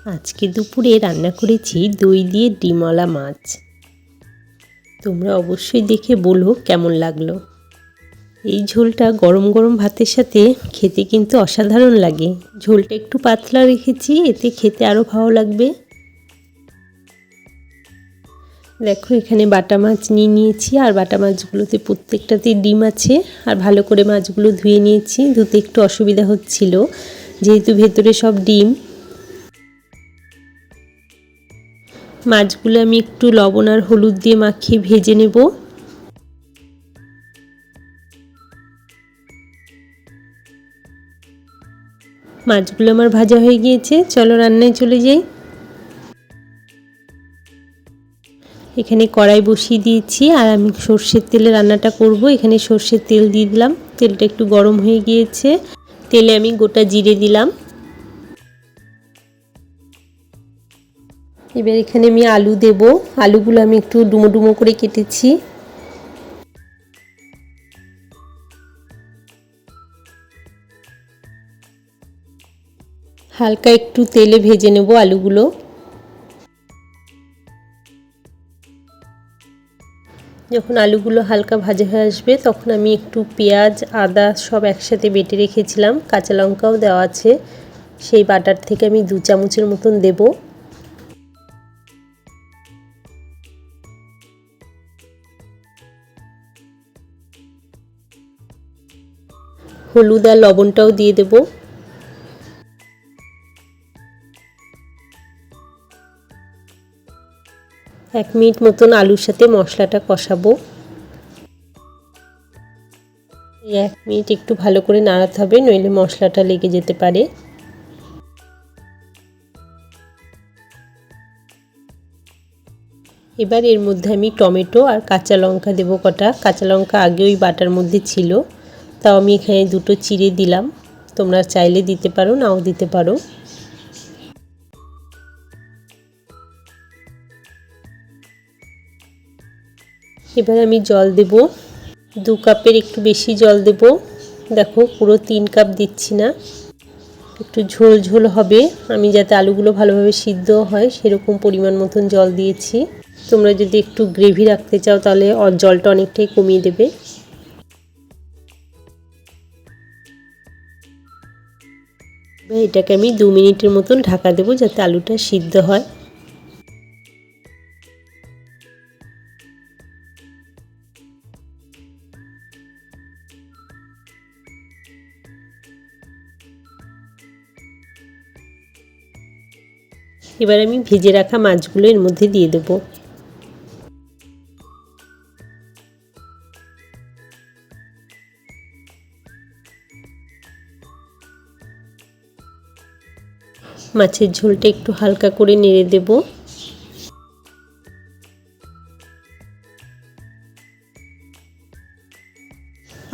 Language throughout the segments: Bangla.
আজকে দুপুরে রান্না করেছি দই দিয়ে ডিমওয়ালা মাছ। তোমরা অবশ্যই দেখে বলো কেমন লাগলো। এই ঝোলটা গরম গরম ভাতের সাথে খেতে কিন্তু অসাধারণ লাগে। ঝোলটা একটু পাতলা রেখেছি, এতে খেতে আরও ভালো লাগবে। দেখো এখানে বাটা মাছ নিয়েছি, আর বাটা মাছগুলোতে প্রত্যেকটাতেই ডিম আছে। আর ভালো করে মাছগুলো ধুয়ে নিয়েছি, ধুতে একটু অসুবিধা হচ্ছিল যেহেতু ভেতরে সব ডিম। মাছগুলো আমি একটু লবণ আর হলুদ দিয়ে মাখিয়ে ভেজে নেব। মাছগুলো আমার ভাজা হয়ে গিয়েছে, চলো রান্নায় চলে যাই। এখানে কড়াই বসিয়ে দিয়েছি, আর আমি সর্ষের তেলে রান্নাটা করব। এখানে সর্ষের তেল দিয়ে দিলাম, তেলটা একটু গরম হয়ে গিয়েছে। তেলে আমি গোটা জিরে দিলাম। এবার এখানে আমি আলু দেব। আলুগুলো আমি একটু ডুমো ডুমো করে কেটেছি। হালকা একটু তেলে ভেজে নেব আলুগুলো। যখন আলুগুলো হালকা ভাজা হয়ে আসবে তখন আমি একটু পেঁয়াজ আদা সব একসাথে বেটে রেখেছিলাম, কাঁচা লঙ্কাও দেওয়া আছে, সেই বাটার থেকে আমি 2 চামচের মতন দেব। হলুদ আর লবণটাও দিয়ে দেব। এক মিনিট মতন আলুর সাথে মশলাটা কষাবো। 1 মিনিট একটু ভালো করে নাড়াতে হবে, নইলে মশলাটা লেগে যেতে পারে। এবার এর মধ্যে আমি টমেটো আর কাঁচা লঙ্কা দেব কটা। কাঁচা লঙ্কা আগে ওই বাটার মধ্যে ছিল, তাও আমি এখানে 2টো চিড়ে দিলাম। তোমরা চাইলে দিতে পারো, নাও দিতে পারো। এবার আমি জল দেব, 2 কাপের একটু বেশি জল দেব। দেখো পুরো 3 কাপ দিচ্ছি না, একটু ঝোল ঝোল হবে। আমি যাতে আলুগুলো ভালোভাবে সিদ্ধ হয় সেরকম পরিমাণ মতন জল দিয়েছি। তোমরা যদি একটু গ্রেভি রাখতে চাও তাহলে জলটা অনেকটাই কমিয়ে দেবে। এটাকে আমি 2 মিনিটের মতন ঢাকা দেবো যাতে আলুটা সিদ্ধ হয়। এবার আমি ভেজে রাখা মাছগুলো এর মধ্যে দিয়ে দেব। মাছের ঝোলটা একটু হালকা করে নেড়ে দেব।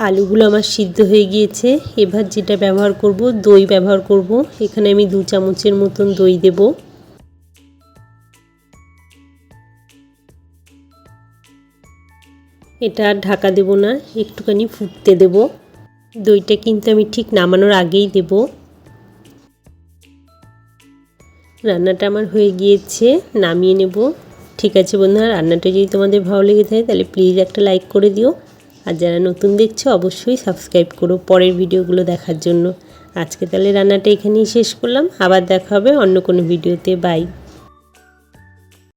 আলুগুলো আমার সিদ্ধ হয়ে গিয়েছে। এবার যেটা ব্যবহার করব, দই ব্যবহার করব। এখানে আমি 2 চামচের মতন দই দেব। এটা আর ঢাকা দেব না, একটুখানি ফুটতে দেব। দইটা কিন্তু আমি ঠিক নামানোর আগেই দেব। রান্নাটা আমার হয়ে গিয়েছে, নামিয়ে নেব। ঠিক আছে বন্ধুরা, রান্নাটা যদি তোমাদের ভালো লেগে থাকে তাহলে প্লিজ একটা লাইক করে দিও। আর যারা নতুন দেখছো অবশ্যই সাবস্ক্রাইব করো পরের ভিডিওগুলো দেখার জন্য। আজকে তাহলে রান্নাটা এখানেই শেষ করলাম, আবার দেখা হবে অন্য কোনো ভিডিওতে। বাই।